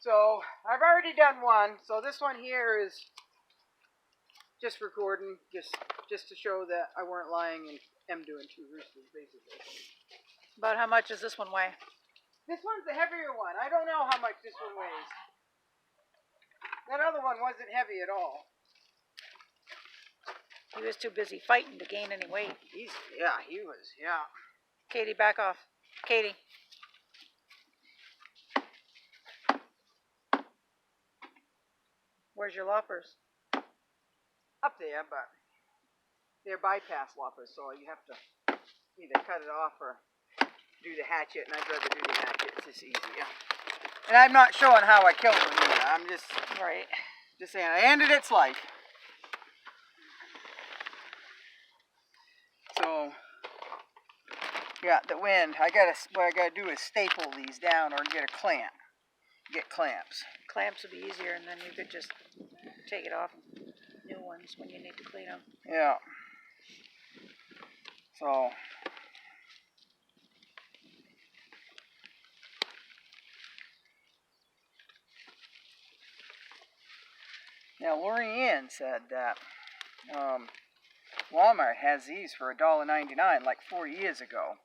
So I've already done one. So this one here is just recording, just to show that I weren't lying and am doing 2 roosters basically. About how much does this one weigh? This one's the heavier one. I don't know how much this one weighs. That other one wasn't heavy at all. He was too busy fighting to gain any weight. He was. Katie, back off. Katie. Where's your loppers? Up there, but they're bypass loppers, so you have to either cut it off or do the hatchet, and I'd rather do the hatchet. It's just easier. And I'm not showing how I killed them either. I'm just saying I ended its life. So yeah, the wind. What I gotta do is staple these down or get a clamp. Get clamps. Clamps would be easier, and then you could just take it off. New ones when you need to clean them. Yeah. So. Now, Lorianne said that Walmart has these for $1.99 like 4 years ago.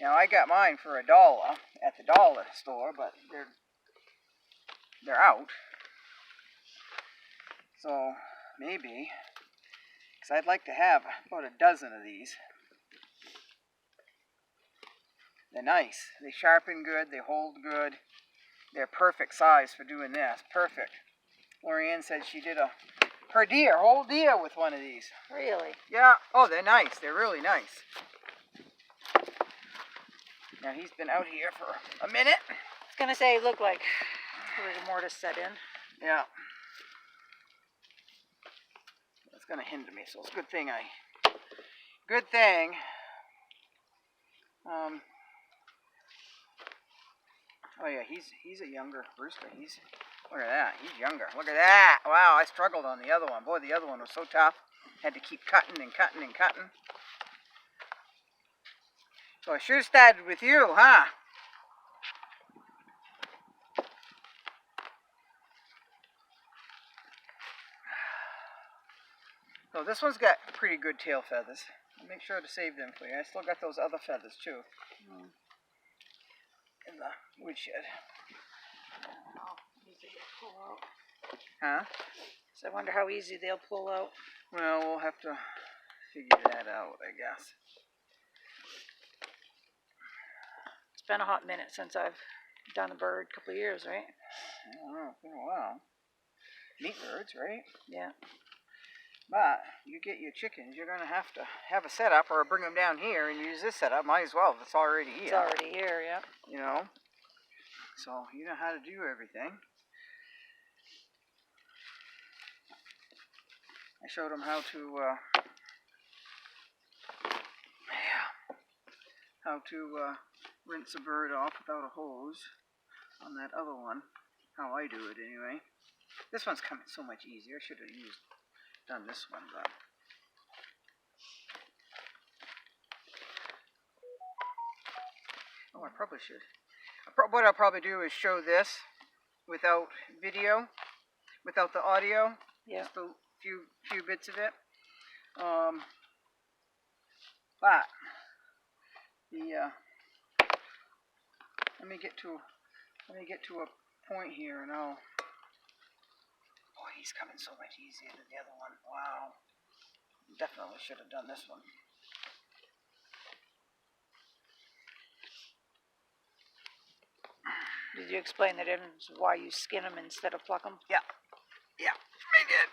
Now, I got mine for $1 at the dollar store, but they're out. So, maybe, because I'd like to have about a dozen of these. They're nice. They sharpen good. They hold good. They're perfect size for doing this. Perfect. Lorianne said she did whole deer with one of these. Really? Yeah. Oh, they're nice. They're really nice. Now, he's been out here for a minute. I was going to say, look like rigor mortis set in. Yeah. It's going to hinder me, so it's a good thing oh yeah, he's a younger rooster. Look at that. He's younger. Look at that. Wow, I struggled on the other one. Boy, the other one was so tough. Had to keep cutting and cutting and cutting. So I should have started with you, huh? So this one's got pretty good tail feathers. I'll make sure to save them for you. I still got those other feathers too. In the woodshed. Huh? So I wonder how easy they'll pull out. Well, we'll have to figure that out, I guess. It's been a hot minute since I've done a bird. A couple of years, right? I don't know. It's been a while. Meat birds, right? Yeah. But you get your chickens, you're going to have a setup or bring them down here and use this setup. Might as well if it's already here. It's already here, yeah. You know? So you know how to do everything. I showed them how to rinse a bird off without a hose on that other one. How I do it anyway. This one's coming so much easier. I should have done this one, but I probably should. What I'll probably do is show this without video, without the audio. Yeah. Just a few bits of it. But let me get to a point here, and I'll. Boy, he's coming so much easier than the other one. Wow. Definitely should have done this one. Did you explain the difference why you skin them instead of pluck them? Yeah. Yeah, I did.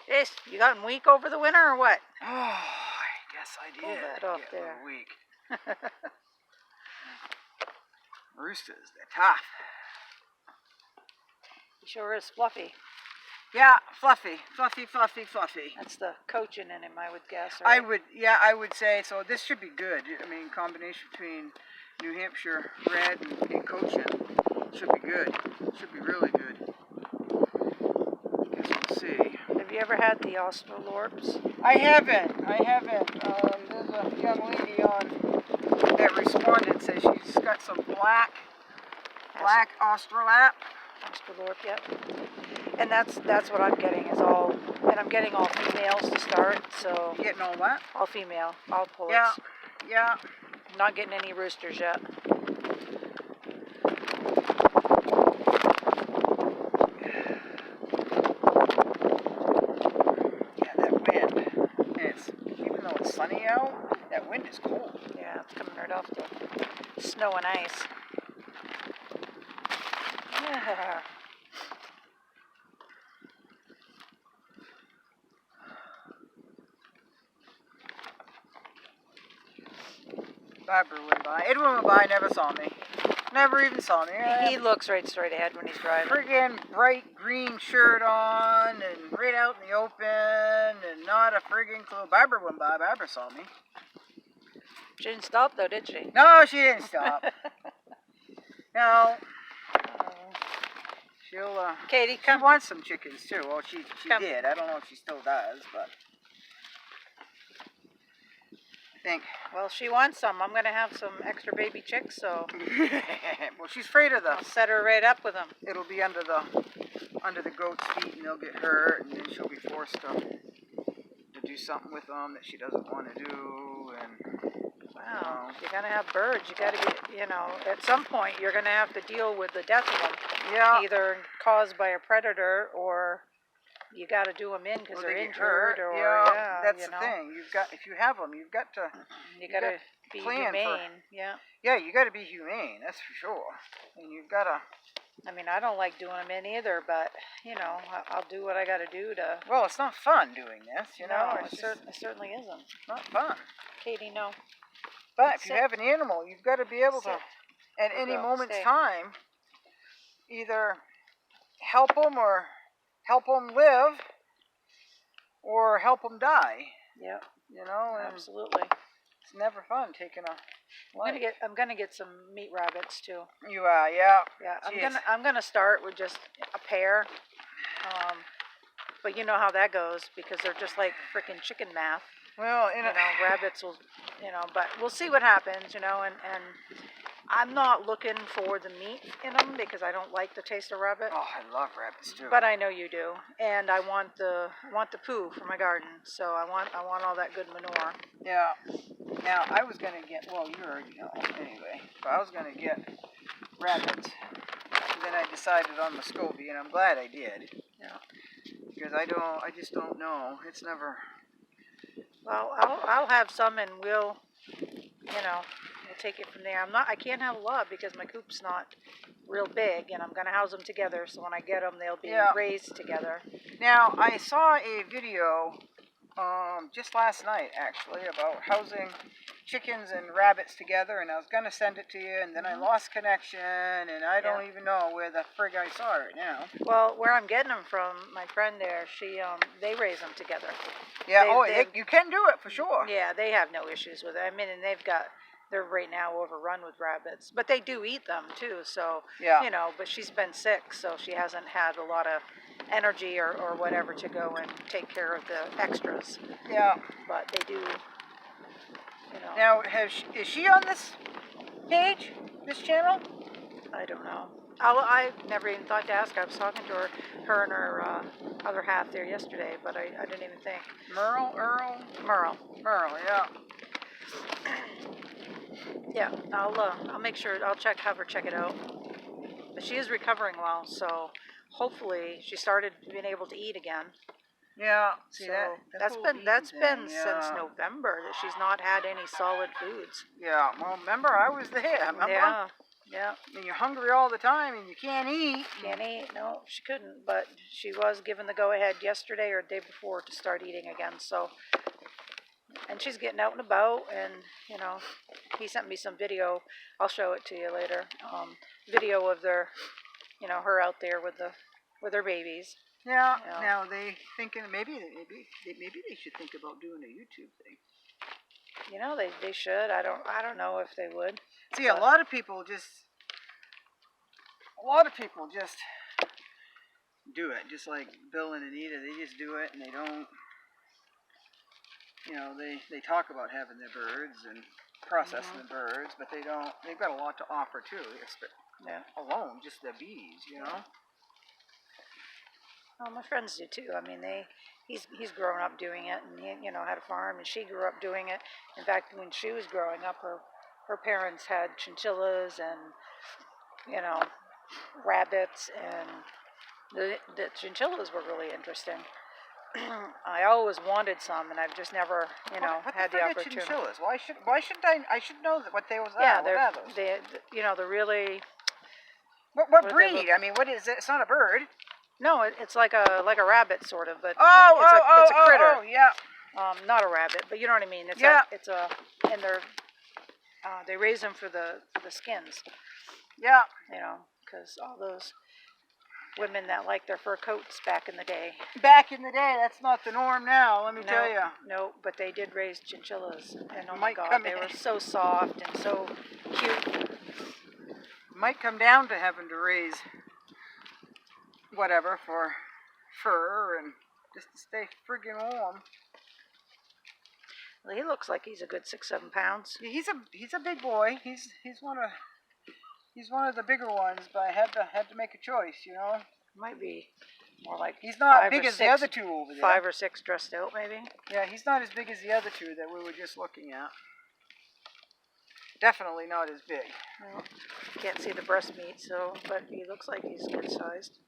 Yes, you got them weak over the winter or what? Oh, I guess I did. Pull that off there. Weak. Roosters, they're tough. He sure is fluffy. Yeah, fluffy. That's the coaching in him, I would guess. Right? I would say so. This should be good. I mean, combination between New Hampshire red and cochin should be good. Should be really good. I guess we'll see. Have you ever had the Australorps? I haven't. There's a young lady on that responded, says she's got some black black Australorp. Australorp, yep. And that's what I'm getting is all, and I'm getting all females to start, so. Getting all what? All female, all pullets. Yeah, yeah. Not getting any roosters yet. Yeah, that wind. Even though it's sunny out, that wind is cold. Yeah, it's coming right off the snow and ice. Yeah. Barbara went by. Edwin went by, never saw me. Never even saw me. He looks right straight ahead when he's driving. Friggin' bright green shirt on and right out in the open and not a friggin' clue. Barbara went by. Barbara saw me. She didn't stop though, did she? No, she didn't stop. No. She'll, Katie, she come. wants some chickens too. Well, she Come. did. I don't know if she still does, but I think. Well, she wants some. I'm going to have some extra baby chicks, so. Well, she's afraid of I'll set her right up with them. It'll be under the goat's feet, and they'll get hurt, and then she'll be forced to do something with them that she doesn't want to do, and. Wow, you're going to have birds. You got to get, at some point you're going to have to deal with the death of them. Yeah. Either caused by a predator or you got to do them in because they're injured or that's the thing. If you have them, you've got to be humane. Yeah, you got to be humane. That's for sure. And you've got to. I mean, I don't like doing them in either, but I'll do what I got to do to. Well, it's not fun doing this, No, it certainly isn't. It's not fun. Katie, no. But if you have an animal, you've got to be able to, at any moment's time, either help them live, or help them die. Yep. Absolutely. It's never fun taking a life. I'm gonna get some meat rabbits too. You are, yeah. Yeah, I'm gonna start with just a pair. But you know how that goes because they're just like freaking chicken math. Well, rabbits will, but we'll see what happens, and I'm not looking for the meat in them because I don't like the taste of rabbit. Oh, I love rabbits too. But I know you do, and I want the poo for my garden, so I want all that good manure. Yeah. Now I was gonna get. Well, you already know anyway. But I was gonna get rabbits. And then I decided on Muscovy, and I'm glad I did. Yeah. Because I just don't know. It's never. Well, I'll have some, and we'll take it from there. I can't have a lot because my coop's not real big, and I'm gonna house them together. So when I get them, they'll be raised together. Now I saw a video, just last night actually, about housing chickens and rabbits together, and I was gonna send it to you, and then I lost connection, and I don't even know where the frig I saw it now. Well, where I'm getting them from, my friend there, they raise them together. Yeah, you can do it for sure. Yeah, they have no issues with it. I mean, and they're right now overrun with rabbits, but they do eat them too. So but she's been sick, so she hasn't had a lot of energy or whatever to go and take care of the extras. Yeah, but they do. Now, is she on this page, this channel? I don't know. I never even thought to ask her. I was talking to her and her other half there yesterday, but I didn't even think. Merle, yeah. Yeah, I'll make sure, have her check it out. But she is recovering well, so hopefully she started being able to eat again. Yeah, see so that's been since November that she's not had any solid foods. Yeah, well, remember I was there. Remember? Yeah. And you're hungry all the time, and you can't eat. No, she couldn't, but she was given the go-ahead yesterday or the day before to start eating again. So, and she's getting out and about, and he sent me some video. I'll show it to you later. Video of their, her out there with her babies. Yeah. Now they thinking maybe they should think about doing a YouTube thing. They should. I don't know if they would. See, a lot of people just do it, just like Bill and Anita. They just do it, and they don't. They talk about having their birds and processing the birds, but they've got a lot to offer too. Yeah. Alone, just the bees, you know. Well, my friends do too. I mean, he's grown up doing it, and he, had a farm, and she grew up doing it. In fact, when she was growing up, her parents had chinchillas and rabbits, and the chinchillas were really interesting. I always wanted some, and I've just never, what had the opportunity. Chinchillas? Why shouldn't I should know what they was? Yeah, what are those? they're really. What breed? I mean, what is it? It's not a bird. No, it's like a rabbit sort of, but it's a critter. Oh, yeah. Not a rabbit, but you know what I mean. And they raise them for the skins. Yeah. Because all those women that like their fur coats back in the day. Back in the day, that's not the norm now. Let me tell you. No, but they did raise chinchillas, and oh my God, they were so soft and so cute. Might come down to having to raise whatever for fur and just to stay friggin' warm. Well, he looks like he's a good 6-7 pounds. Yeah, he's a big boy. He's one of the bigger ones, but I had to make a choice, Might be more like he's not big as the other two over there. 5 or 6 dressed out, maybe. Yeah, he's not as big as the other two that we were just looking at. Definitely not as big. Well, can't see the breast meat, but he looks like he's good sized.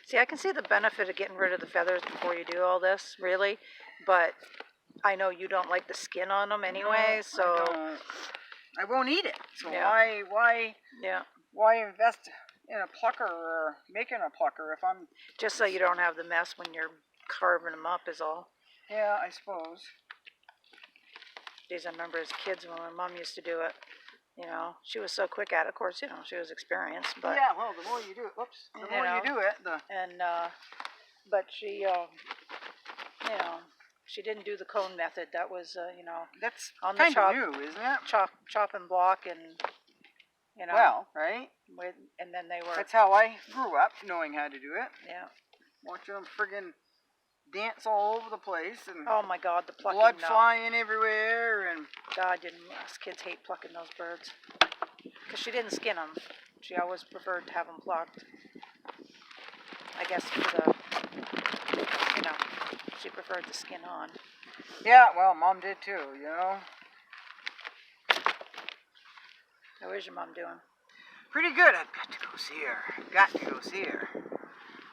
See, I can see the benefit of getting rid of the feathers before you do all this, really, but I know you don't like the skin on them anyway, so I won't eat it. So yeah. why invest in a plucker or making a plucker if I'm just so you don't have the mess when you're carving them up is all. Yeah, I suppose. Geez, I remember as kids when my mom used to do it. She was so quick at it. Of course, she was experienced, but yeah. Well, the more you do it, the more you do it, but she, she didn't do the cone method. That was, that's on kind the chop, of new, isn't it? Chop and block, and Well, right. And then they were. That's how I grew up, knowing how to do it. Yeah. Watching them friggin' dance all over the place and oh my God, the plucking, blood flying everywhere and God, didn't us kids hate plucking those birds? Because she didn't skin them. She always preferred to have them plucked. I guess for she preferred the skin on. Yeah, well, Mom did too. How is your mom doing? Pretty good. I've got to go see her.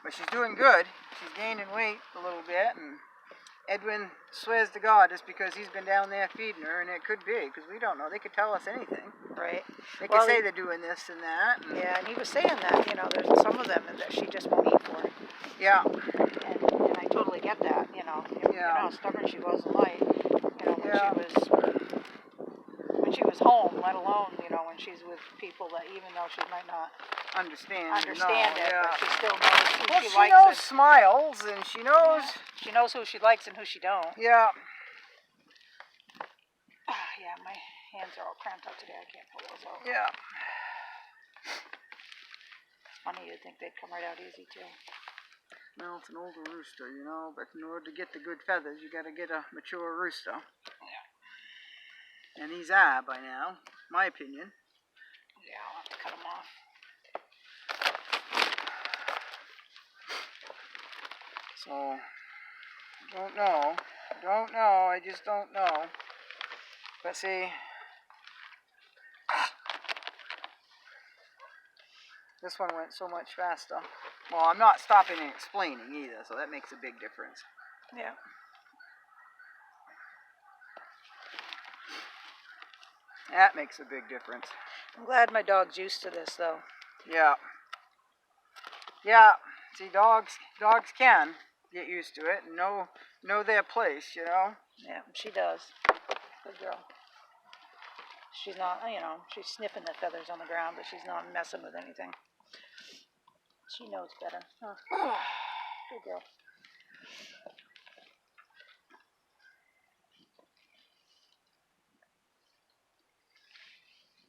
But she's doing good. She's gaining weight a little bit, and Edwin swears to God it's because he's been down there feeding her, and it could be, because we don't know. They could tell us anything. Right. They could say they're doing this and that. Yeah, and he was saying that, there's some of them that she just won't eat for. Yeah. And I totally get that, You know how stubborn she was in life, when she was home, let alone, when she's with people that even though she might not understand it, but she still knows who well, she likes. Knows smiles, and she knows. Yeah. She knows who she likes and who she don't. Yeah. Yeah, my hands are all cramped up today. I can't pull those out. Yeah. It's funny, you'd think they'd come right out easy, too. Well, it's an older rooster, but in order to get the good feathers, you got to get a mature rooster. Yeah. And he's by now, my opinion. Yeah, I'll have to cut him off. So, don't know, I just don't know. But see, this one went so much faster. Well, I'm not stopping and explaining either, so that makes a big difference. Yeah. That makes a big difference. I'm glad my dog's used to this, though. Yeah. Yeah. See, dogs can get used to it and know their place, Yeah, she does. Good girl. She's not, she's sniffing the feathers on the ground, but she's not messing with anything. She knows better. Huh. Good girl.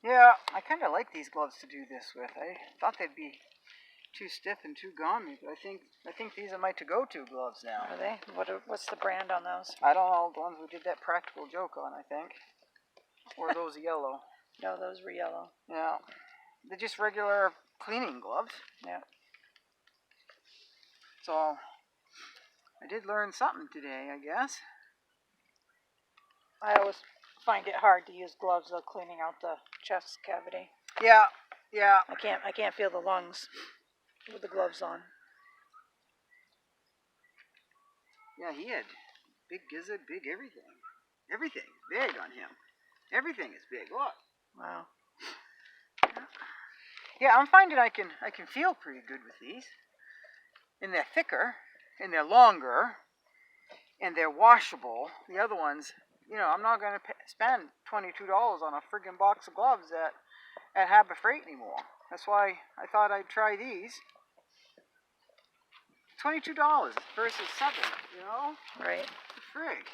Yeah, I kind of like these gloves to do this with. I thought they'd be too stiff and too gummy. But I think these are my to-go-to gloves now. Are they? What's the brand on those? I don't know, the ones we did that practical joke on, I think. Or those yellow. No, those were yellow. Yeah. They're just regular cleaning gloves. Yeah. So, I did learn something today, I guess. I always find it hard to use gloves though, cleaning out the chest cavity. Yeah, yeah. I can't feel the lungs with the gloves on. Yeah, he had big gizzard, big everything. Everything big on him. Everything is big. Look. Wow. Yeah, I'm finding I can feel pretty good with these. And they're thicker, and they're longer, and they're washable. The other ones, you know, I'm not going to spend $22 on a friggin' box of gloves at Harbor Freight anymore. That's why I thought I'd try these. $22 versus $7, you know? Right. Frig.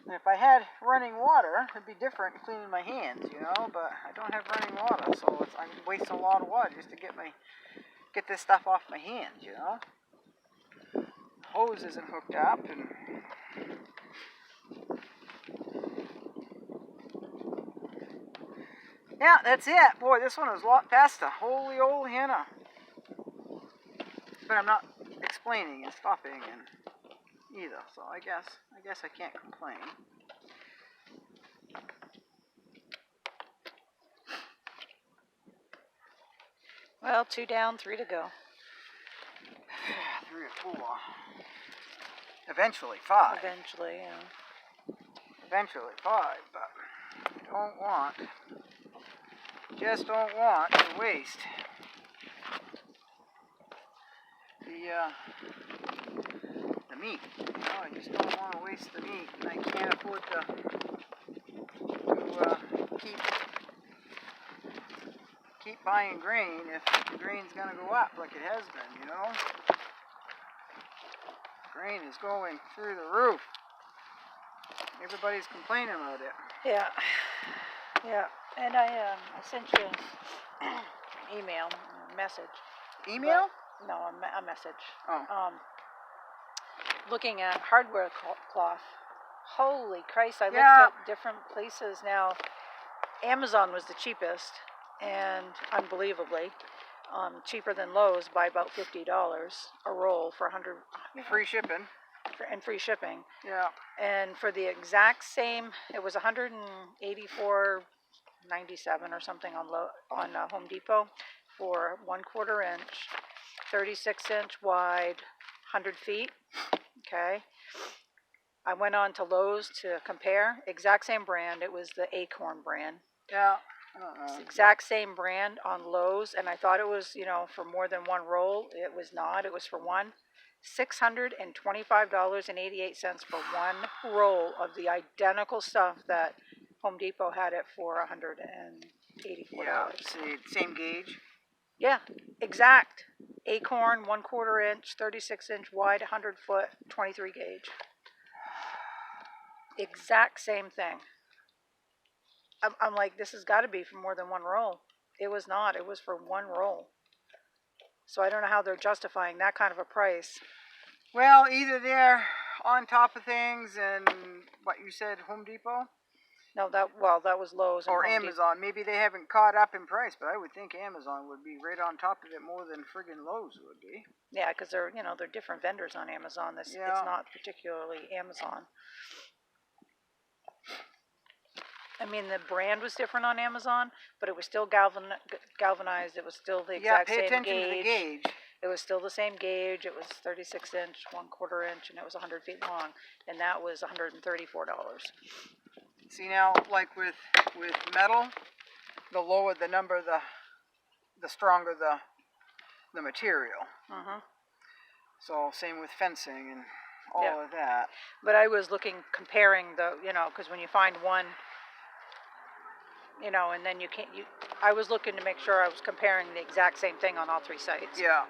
And if I had running water, it'd be different cleaning my hands, you know, but I don't have running water, so I'm wasting a lot of water just to get this stuff off my hands, you know. The hose isn't hooked up, and yeah, that's it. Boy, this one was a lot faster. Holy old Hannah. But I'm not explaining and stopping and either, so I guess I can't complain. Well, 2 down, 3 to go. 3 or 4. Eventually 5. Eventually, yeah. Eventually 5, but just don't want to waste the meat. You know, I just don't want to waste the meat, and I can't afford to keep buying grain if the grain's gonna go up like it has been, you know. Grain is going through the roof. Everybody's complaining about it. Yeah. Yeah. And I sent you an email, a message. Email? But, no, a message. Oh. Looking at hardware cloth. Holy Christ, I looked Yeah. at different places now. Amazon was the cheapest, and unbelievably, cheaper than Lowe's by about $50 a roll for 100. Free shipping. And free shipping. Yeah. And for the exact same, it was $184.97 or something on Home Depot for 1/4 inch, 36-inch wide, 100 feet. Okay. I went on to Lowe's to compare. Exact same brand. It was the Acorn brand. Yeah. It's the exact same brand on Lowe's, and I thought it was, you know, for more than one roll. It was not. It was for one. $625.88 for one roll of the identical stuff that Home Depot had it for $184. Yeah. See, same gauge. Yeah, exact. Acorn, 1/4 inch, 36-inch wide, 100 foot, 23 gauge. Exact same thing. I'm like, this has got to be for more than one roll. It was not. It was for one roll. So I don't know how they're justifying that kind of a price. Well, either they're on top of things and what you said, Home Depot? No, that was Lowe's. Or Amazon. Maybe they haven't caught up in price, but I would think Amazon would be right on top of it more than friggin' Lowe's would be. Yeah, because they're different vendors on Amazon. It's not particularly Amazon. I mean, the brand was different on Amazon, but it was still galvanized. It was still the exact same gauge. Yeah, pay attention to the gauge. It was still the same gauge. It was 36-inch, 1/4 inch, and it was 100 feet long, and that was $134. See now, like with metal, the lower the number, the stronger the material. Mm-hmm. So same with fencing and all of that. But I was comparing because when you find one, and then I was looking to make sure I was comparing the exact same thing on all 3 sites. Yeah.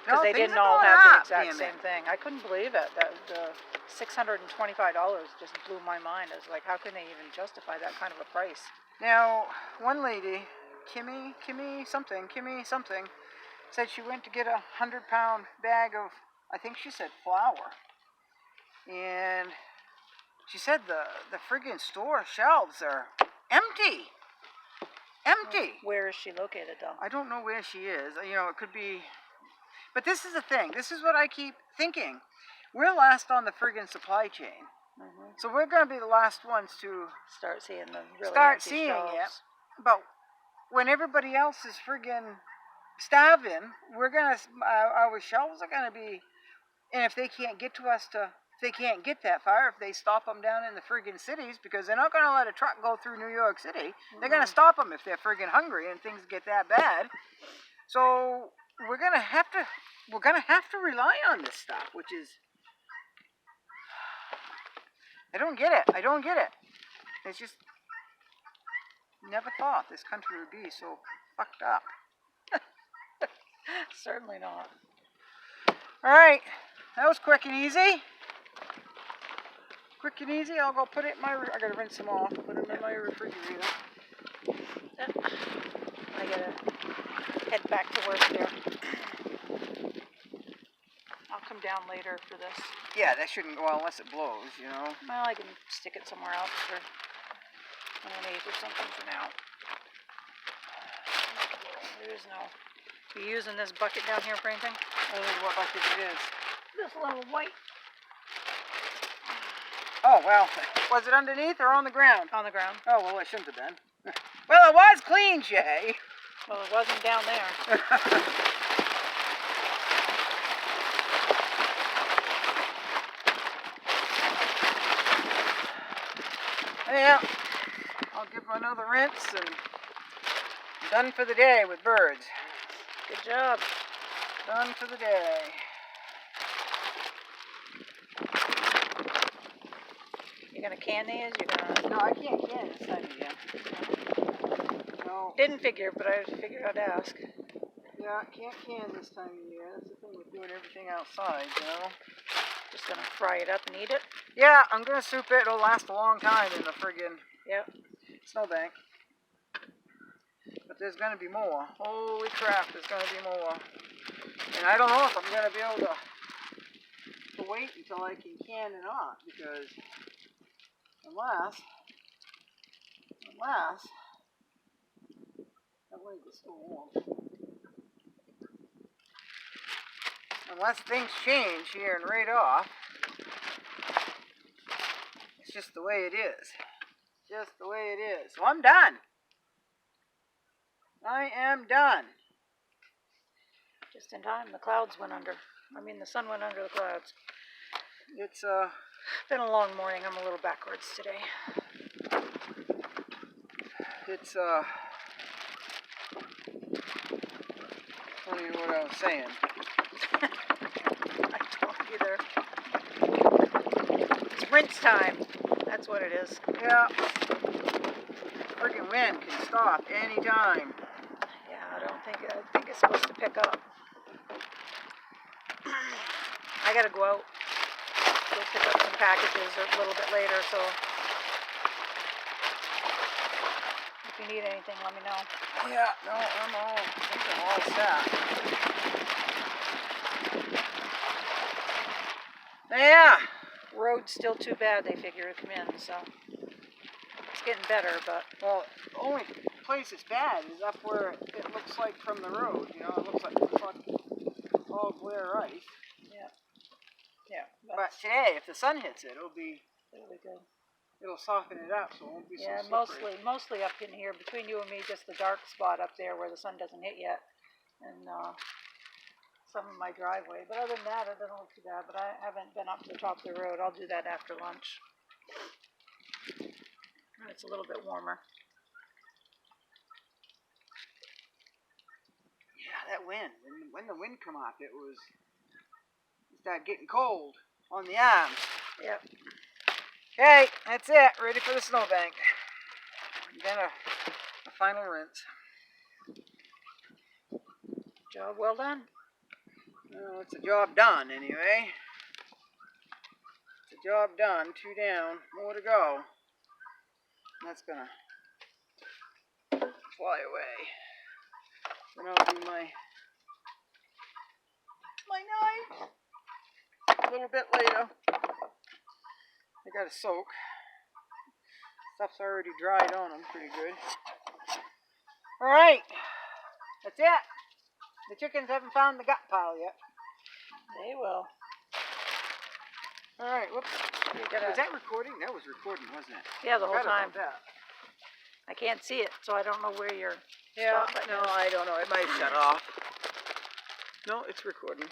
Because they didn't all have the exact same thing. I couldn't believe it. The $625 just blew my mind. I was like, how can they even justify that kind of a price? Now, one lady Kimmy something, said she went to get a 100-pound bag of, I think she said flour. And she said the friggin' store shelves are empty. Empty. Where is she located, though? I don't know where she is. You know, it could be. But this is the thing. This is what I keep thinking. We're last on the friggin' supply chain. Mm-hmm. So we're going to be the last ones to start seeing the really start seeing shelves. it. But when everybody else is friggin' starving, we're going to, our shelves are going to be, and if they can't get to us if they can't get that far, if they stop them down in the friggin' cities, because they're not going to let a truck go through New York City. They're going to stop them if they're friggin' hungry and things get that bad. So we're going to have to rely on this stuff, which is, I don't get it. It's just, never thought this country would be so fucked up. Certainly not. All right, that was quick and easy. Quick and easy. I'll go put it in my. I gotta rinse them off. Put them in my refrigerator. I gotta head back to work there. I'll come down later for this. Yeah, that shouldn't go out unless it blows, you know. Well, I can stick it somewhere else for underneath or something for now. There's no. You using this bucket down here for anything? I don't know what bucket it is. This little white. Oh, well, was it underneath or on the ground? On the ground. Oh, well, it shouldn't have been. Well, it was clean, Shay. Well, it wasn't down there. Yeah, I'll give them another rinse and done for the day with birds. Good job. Done for the day. You're gonna can these? You're gonna? No, I can't can this time of year. No. Didn't figure, but I figured I'd ask. Yeah, I can't can this time of year. That's the thing with doing everything outside, you know. Just gonna fry it up and eat it? Yeah, I'm gonna soup it. It'll last a long time in the friggin' snowbank. But there's gonna be more. Holy crap, there's gonna be more. And I don't know if I'm gonna be able to wait until I can can or not, because unless that way it's still warm. Unless things change here and right off, it's just the way it is. Just the way it is. So I'm done. I am done. Just in time, the clouds went under. The sun went under the clouds. It's been a long morning. I'm a little backwards today. It's I don't even know what I was saying. I don't either. It's rinse time. That's what it is. Yeah. Friggin' wind can stop anytime. Yeah, I think it's supposed to pick up. I gotta go out. Go pick up some packages a little bit later, so if you need anything, let me know. Yeah, no, I think I'm all set. Yeah. Road's still too bad, they figure, to come in, so it's getting better, but Well, the only place it's bad is up where it looks like from the road, you know, it looks like all glare ice. Yeah. But today, if the sun hits it, it'll be good. It'll soften it up, so it won't be so Yeah, slippery. mostly up in here, between you and me, just the dark spot up there where the sun doesn't hit yet, and some of my driveway. But other than that, it doesn't look too bad. But I haven't been up to the top of the road. I'll do that after lunch. It's a little bit warmer. Yeah, that wind. When the wind come up, it started getting cold on the arms. Yep. Okay, that's it. Ready for the snowbank. And then a final rinse. Job well done. Well, it's a job done anyway. It's a job done. 2 down. More to go. That's gonna fly away. Then I'll do my knife a little bit later. I gotta soak. Stuff's already dried on them pretty good. Alright, that's it. The chickens haven't found the gut pile yet. They will. Alright, whoops. Was that recording? That was recording, wasn't it? Yeah, the whole time. That. I can't see it, so I don't know where you're. Yeah, no, I don't know. It might shut off. No, it's recording.